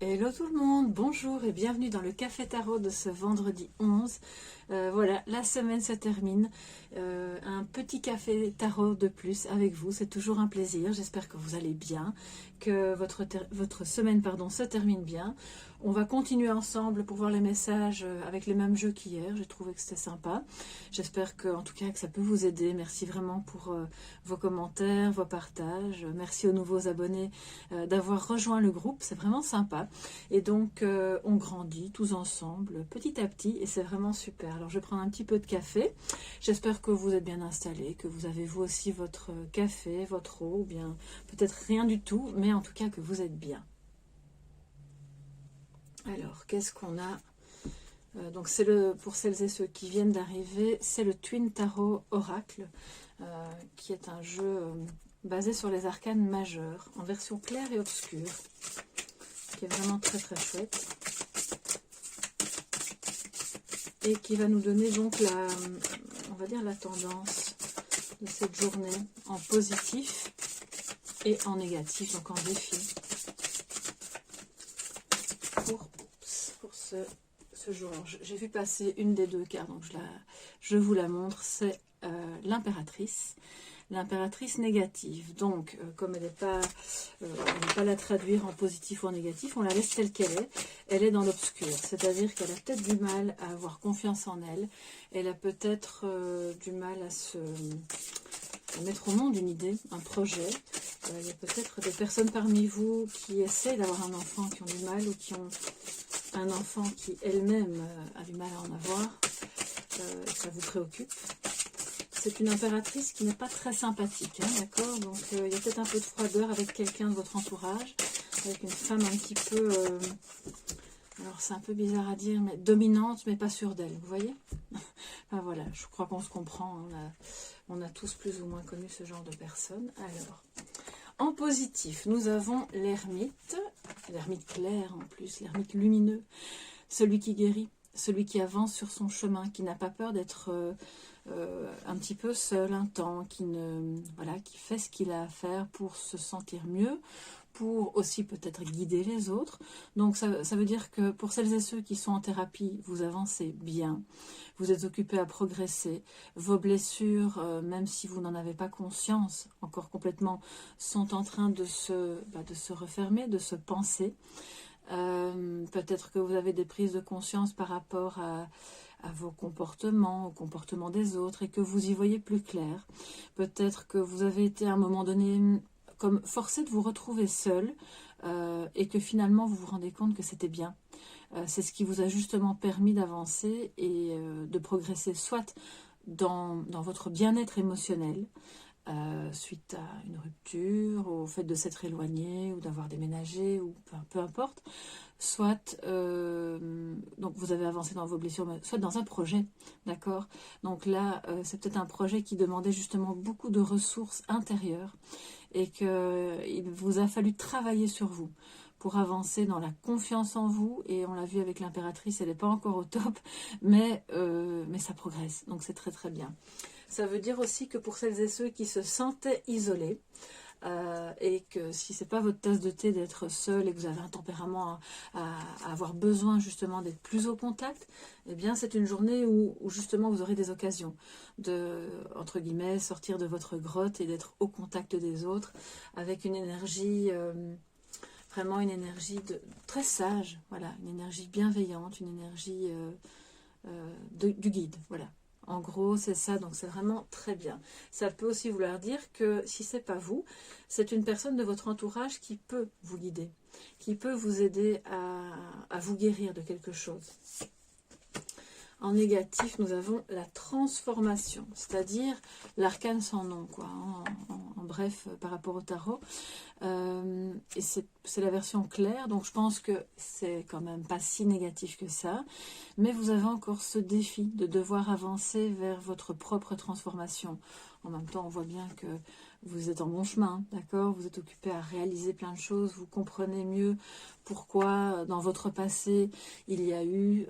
Hello tout le monde, bonjour et bienvenue dans le Café Tarot de ce vendredi 11. Voilà, la semaine se termine. Un petit café tarot de plus avec vous, c'est toujours un plaisir. J'espère que vous allez bien, que votre semaine se termine bien. On va continuer ensemble pour voir les messages avec les mêmes jeux qu'hier. J'ai trouvé que c'était sympa. J'espère que, en tout cas, que ça peut vous aider. Merci vraiment pour vos commentaires, vos partages. Merci aux nouveaux abonnés d'avoir rejoint le groupe. C'est vraiment sympa. Et donc, on grandit tous ensemble, petit à petit, et c'est vraiment super. Alors, je vais prendre un petit peu de café. J'espère que vous êtes bien installés, que vous avez vous aussi votre café, votre eau, ou bien peut-être rien du tout, mais en tout cas que vous êtes bien. Alors, qu'est-ce qu'on a? Donc, c'est pour celles et ceux qui viennent d'arriver, c'est le Twin Tarot Oracle, qui est un jeu basé sur les arcanes majeurs, en version claire et obscure, qui est vraiment très très chouette. Et qui va nous donner donc on va dire la tendance de cette journée en positif et en négatif, donc en défi. Pour ce jour. J'ai vu passer une des deux cartes, donc je vous la montre, c'est l'impératrice. L'impératrice négative, donc comme elle n'est pas, on ne va pas la traduire en positif ou en négatif, on la laisse telle qu'elle est. Elle est dans l'obscur, c'est-à-dire qu'elle a peut-être du mal à avoir confiance en elle. Elle a peut-être du mal à mettre au monde une idée, un projet. Il y a peut-être des personnes parmi vous qui essayent d'avoir un enfant, qui ont du mal, ou qui ont un enfant qui elle-même a du mal à en avoir. Ça vous préoccupe. C'est une impératrice qui n'est pas très sympathique, hein, d'accord? Donc il y a peut-être un peu de froideur avec quelqu'un de votre entourage, avec une femme un petit peu, alors c'est un peu bizarre à dire, mais dominante, mais pas sûre d'elle, vous voyez? Enfin voilà, je crois qu'on se comprend, hein, on a tous plus ou moins connu ce genre de personnes. Alors, en positif, nous avons l'ermite clair en plus, l'ermite lumineux, celui qui guérit, celui qui avance sur son chemin, qui n'a pas peur d'être un petit peu seul un temps, qui fait ce qu'il a à faire pour se sentir mieux, pour aussi peut-être guider les autres. Donc ça veut dire que pour celles et ceux qui sont en thérapie, vous avancez bien, vous êtes occupés à progresser, vos blessures, même si vous n'en avez pas conscience encore complètement, sont en train de se refermer, de se panser. Peut-être que vous avez des prises de conscience par rapport à vos comportements, au comportement des autres, et que vous y voyez plus clair. Peut-être que vous avez été à un moment donné comme forcé de vous retrouver seul, et que finalement vous vous rendez compte que c'était bien. C'est ce qui vous a justement permis d'avancer et de progresser, soit dans votre bien-être émotionnel, suite à une rupture, au fait de s'être éloigné ou d'avoir déménagé, ou peu importe, soit donc vous avez avancé dans vos blessures, soit dans un projet, d'accord? Donc là, c'est peut-être un projet qui demandait justement beaucoup de ressources intérieures et qu'il vous a fallu travailler sur vous pour avancer dans la confiance en vous. Et on l'a vu avec l'impératrice, elle n'est pas encore au top, mais ça progresse, donc c'est très très bien. Ça veut dire aussi que pour celles et ceux qui se sentaient isolés, et que si c'est pas votre tasse de thé d'être seul et que vous avez un tempérament à avoir besoin justement d'être plus au contact, eh bien c'est une journée où justement vous aurez des occasions de, entre guillemets, sortir de votre grotte et d'être au contact des autres avec une énergie, vraiment une énergie très sage, voilà, une énergie bienveillante, une énergie du guide, voilà. En gros, c'est ça, donc c'est vraiment très bien. Ça peut aussi vouloir dire que si c'est pas vous, c'est une personne de votre entourage qui peut vous guider, qui peut vous aider à vous guérir de quelque chose. En négatif, nous avons la transformation, c'est-à-dire l'arcane sans nom, quoi, en bref, par rapport au tarot. Et c'est la version claire, donc je pense que c'est quand même pas si négatif que ça. Mais vous avez encore ce défi de devoir avancer vers votre propre transformation. En même temps, on voit bien que vous êtes en bon chemin, d'accord? Vous êtes occupé à réaliser plein de choses, vous comprenez mieux pourquoi dans votre passé il y a eu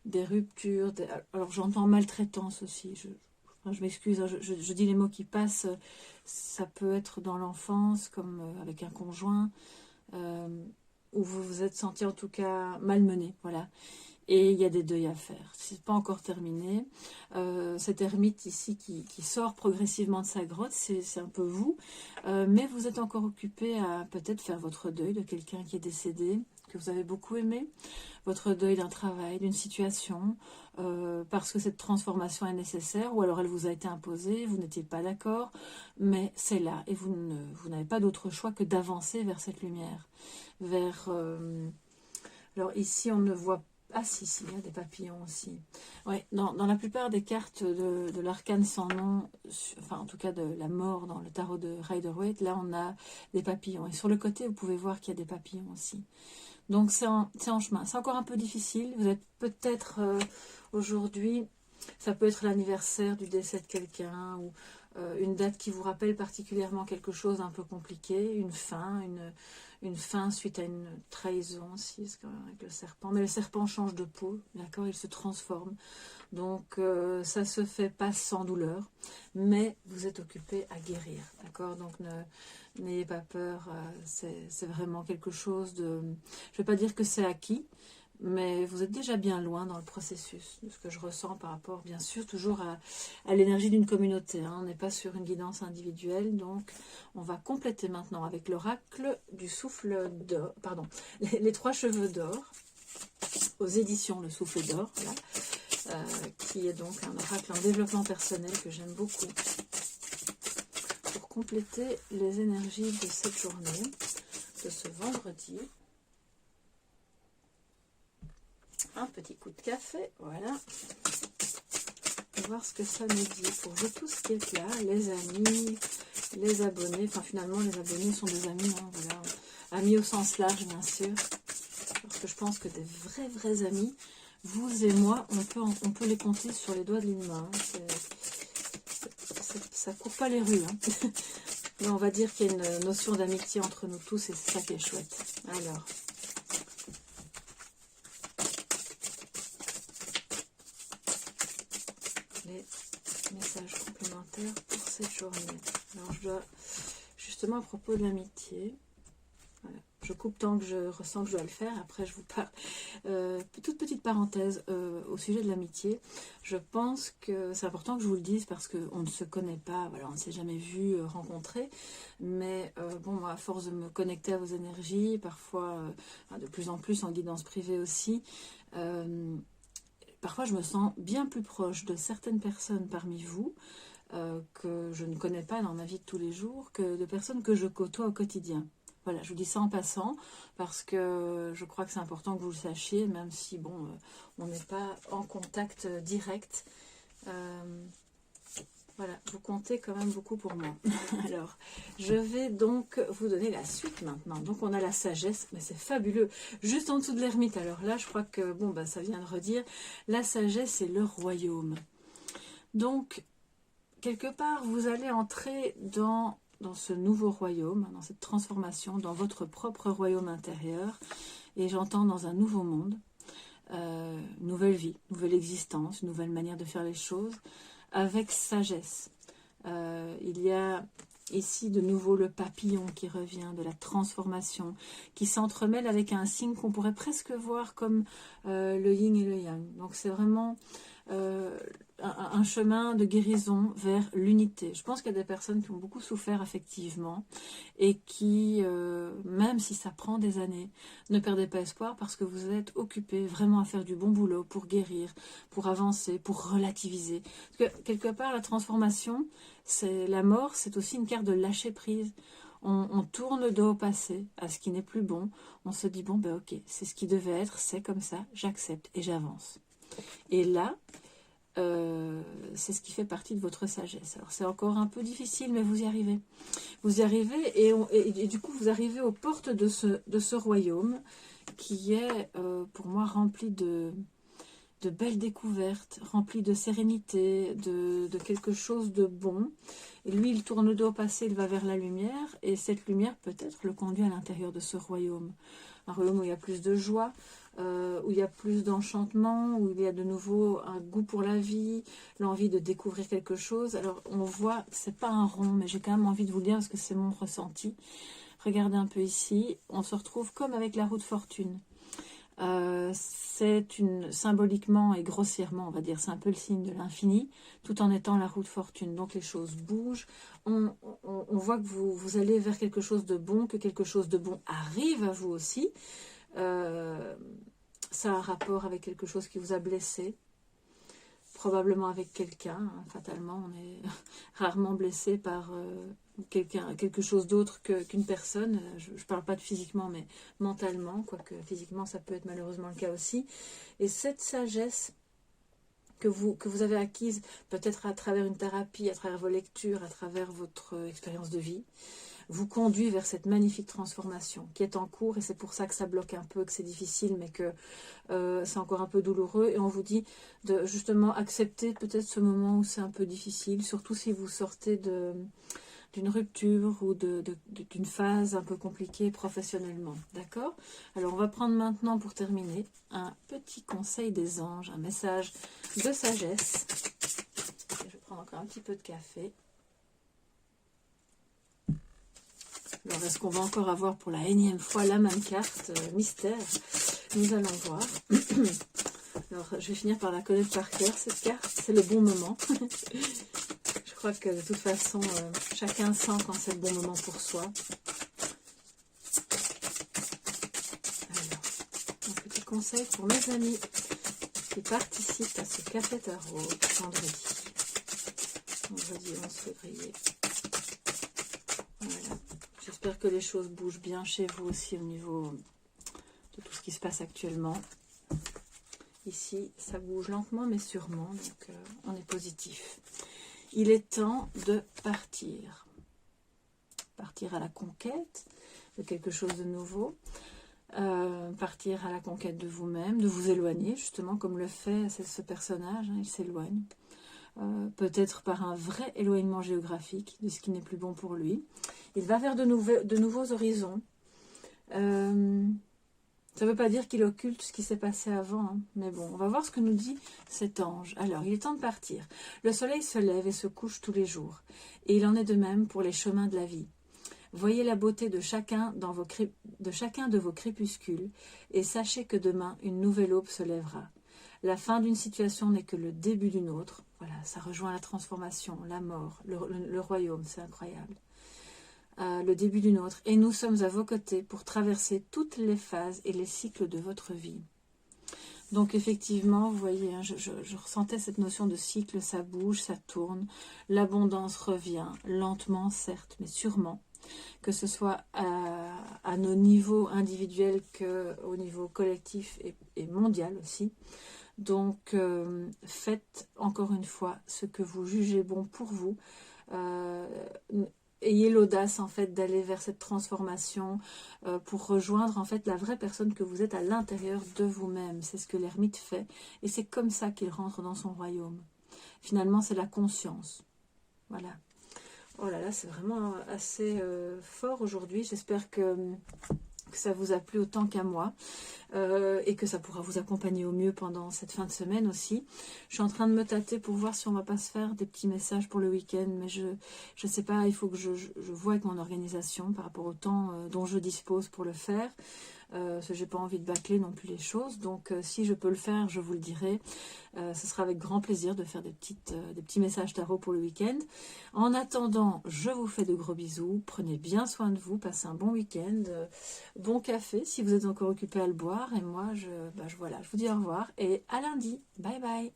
des ruptures. Alors j'entends maltraitance aussi, je m'excuse, hein, je dis les mots qui passent. Ça peut être dans l'enfance, comme avec un conjoint, où vous vous êtes senti en tout cas malmené, voilà. Et il y a des deuils à faire. C'est pas encore terminé. Cet ermite ici qui sort progressivement de sa grotte, c'est un peu vous. Mais vous êtes encore occupé à peut-être faire votre deuil de quelqu'un qui est décédé, que vous avez beaucoup aimé. Votre deuil d'un travail, d'une situation, parce que cette transformation est nécessaire, ou alors elle vous a été imposée, vous n'étiez pas d'accord, mais c'est là, et vous n'avez pas d'autre choix que d'avancer vers cette lumière. Alors ici, on ne voit pas. Ah si, il y a des papillons aussi. Oui, dans la plupart des cartes de l'arcane sans nom, enfin en tout cas de la mort dans le tarot de Rider-Waite, là on a des papillons. Et sur le côté, vous pouvez voir qu'il y a des papillons aussi. Donc c'est en chemin. C'est encore un peu difficile. Vous êtes peut-être aujourd'hui, ça peut être l'anniversaire du décès de quelqu'un ou une date qui vous rappelle particulièrement quelque chose d'un peu compliqué, une fin suite à une trahison aussi, avec le serpent. Mais le serpent change de peau, d'accord, il se transforme. Donc ça se fait pas sans douleur, mais vous êtes occupé à guérir, d'accord. Donc n'ayez pas peur, c'est vraiment quelque chose de... Je ne vais pas dire que c'est acquis, mais vous êtes déjà bien loin dans le processus, de ce que je ressens par rapport, bien sûr, toujours à l'énergie d'une communauté. Hein. On n'est pas sur une guidance individuelle, donc on va compléter maintenant avec l'oracle du souffle d'or, pardon, les 3 cheveux d'or, aux éditions Le Souffle d'Or, voilà, qui est donc un oracle en développement personnel que j'aime beaucoup, pour compléter les énergies de cette journée, de ce vendredi. Un petit coup de café, voilà. On va voir ce que ça nous dit pour vous tous qui êtes là, les amis, les abonnés. Enfin, finalement, les abonnés sont des amis, hein, voilà. Amis au sens large, bien sûr. Parce que je pense que des vrais amis, vous et moi, on peut les compter sur les doigts de l'une main. Ça court pas les rues. Hein. Mais on va dire qu'il y a une notion d'amitié entre nous tous et c'est ça qui est chouette. Alors... les messages complémentaires pour cette journée. Alors je dois, justement à propos de l'amitié, voilà, je coupe tant que je ressens que je dois le faire, après je vous parle. Toute petite parenthèse au sujet de l'amitié, je pense que c'est important que je vous le dise parce qu'on ne se connaît pas, voilà, on ne s'est jamais vu, rencontré, mais bon, moi, à force de me connecter à vos énergies, parfois de plus en plus en guidance privée aussi, parfois, je me sens bien plus proche de certaines personnes parmi vous que je ne connais pas dans ma vie de tous les jours, que de personnes que je côtoie au quotidien. Voilà, je vous dis ça en passant, parce que je crois que c'est important que vous le sachiez, même si, bon, on n'est pas en contact direct. Voilà, vous comptez quand même beaucoup pour moi. Alors, je vais donc vous donner la suite maintenant. Donc, on a la sagesse, mais c'est fabuleux. Juste en dessous de l'ermite. Alors là, je crois que, bon, bah, ça vient de redire. La sagesse est le royaume. Donc, quelque part, vous allez entrer dans ce nouveau royaume, dans cette transformation, dans votre propre royaume intérieur. Et j'entends dans un nouveau monde, nouvelle vie, nouvelle existence, nouvelle manière de faire les choses, avec sagesse. Il y a ici de nouveau le papillon qui revient, de la transformation, qui s'entremêle avec un signe qu'on pourrait presque voir comme le yin et le yang. Donc c'est vraiment un chemin de guérison vers l'unité. Je pense qu'il y a des personnes qui ont beaucoup souffert affectivement et qui, même si ça prend des années, ne perdez pas espoir parce que vous êtes occupés vraiment à faire du bon boulot pour guérir, pour avancer, pour relativiser. Parce que quelque part, la transformation, c'est la mort, c'est aussi une carte de lâcher prise. On tourne le dos au passé, à ce qui n'est plus bon. On se dit, bon, ben ok, c'est ce qui devait être, c'est comme ça, j'accepte et j'avance. Et là, c'est ce qui fait partie de votre sagesse. Alors c'est encore un peu difficile, mais vous y arrivez. Vous y arrivez et du coup vous arrivez aux portes de ce royaume qui est pour moi rempli de belles découvertes, rempli de sérénité, de quelque chose de bon. Et lui, il tourne le dos au passé, il va vers la lumière, et cette lumière peut-être le conduit à l'intérieur de ce royaume. Un royaume où il y a plus de joie, où il y a plus d'enchantement, où il y a de nouveau un goût pour la vie, l'envie de découvrir quelque chose. Alors on voit, c'est pas un rond, mais j'ai quand même envie de vous le dire parce que c'est mon ressenti. regardez un peu ici, on se retrouve comme avec la roue de fortune. C'est symboliquement et grossièrement, on va dire, c'est un peu le signe de l'infini, tout en étant la roue de fortune. Donc les choses bougent, on voit que vous allez vers quelque chose de bon, que quelque chose de bon arrive à vous aussi. Ça a un rapport avec quelque chose qui vous a blessé, probablement avec quelqu'un, hein. Fatalement, on est rarement blessé par quelque chose d'autre qu'une personne. Je ne parle pas de physiquement, mais mentalement, quoique physiquement, ça peut être malheureusement le cas aussi. Et cette sagesse que vous avez acquise, peut-être à travers une thérapie, à travers vos lectures, à travers votre expérience de vie, vous conduit vers cette magnifique transformation qui est en cours, et c'est pour ça que ça bloque un peu, que c'est difficile, mais que c'est encore un peu douloureux, et on vous dit de justement accepter peut-être ce moment où c'est un peu difficile, surtout si vous sortez d'une rupture ou d'une phase un peu compliquée professionnellement, d'accord? Alors on va prendre maintenant, pour terminer, un petit conseil des anges, un message de sagesse. Je vais prendre encore un petit peu de café. Alors, est-ce qu'on va encore avoir pour la énième fois la même carte mystère? Nous allons voir. Alors, je vais finir par la connaître par cœur, cette carte. C'est le bon moment. Je crois que de toute façon, chacun sent quand c'est le bon moment pour soi. Alors, un petit conseil pour mes amis qui participent à ce café tarot vendredi. Vendredi 11 février. Voilà. J'espère que les choses bougent bien chez vous aussi au niveau de tout ce qui se passe actuellement. Ici, ça bouge lentement mais sûrement, donc on est positif. Il est temps de partir. Partir à la conquête de quelque chose de nouveau. Partir à la conquête de vous-même, de vous éloigner, justement, comme le fait ce personnage, hein, il s'éloigne. Peut-être par un vrai éloignement géographique de ce qui n'est plus bon pour lui. Il va vers de nouveaux horizons. Ça ne veut pas dire qu'il occulte ce qui s'est passé avant, hein, mais bon, on va voir ce que nous dit cet ange. Alors, il est temps de partir. Le soleil se lève et se couche tous les jours, et il en est de même pour les chemins de la vie. Voyez la beauté de chacun de vos crépuscules, et sachez que demain, une nouvelle aube se lèvera. La fin d'une situation n'est que le début d'une autre. Voilà, ça rejoint la transformation, la mort, le royaume, c'est incroyable. Le début d'une autre. Et nous sommes à vos côtés pour traverser toutes les phases et les cycles de votre vie. Donc effectivement, vous voyez, hein, je ressentais cette notion de cycle, ça bouge, ça tourne. L'abondance revient, lentement certes, mais sûrement. Que ce soit à nos niveaux individuels qu'au niveau collectif et mondial aussi. Donc, faites encore une fois ce que vous jugez bon pour vous. Ayez l'audace en fait d'aller vers cette transformation pour rejoindre en fait la vraie personne que vous êtes à l'intérieur de vous-même. C'est ce que l'ermite fait et c'est comme ça qu'il rentre dans son royaume. Finalement, c'est la conscience. Voilà. Oh là là, c'est vraiment assez fort aujourd'hui. J'espère que ça vous a plu autant qu'à moi et que ça pourra vous accompagner au mieux pendant cette fin de semaine aussi. Je suis en train de me tâter pour voir si on ne va pas se faire des petits messages pour le week-end, mais je ne sais pas, il faut que je vois avec mon organisation par rapport au temps dont je dispose pour le faire. Parce que j'ai pas envie de bâcler non plus les choses, donc si je peux le faire, je vous le dirai. Ce sera avec grand plaisir de faire des petits messages tarot pour le week-end. En attendant, je vous fais de gros bisous, prenez bien soin de vous, passez un bon week-end, bon café si vous êtes encore occupé à le boire, et moi voilà, je vous dis au revoir et à lundi, bye bye.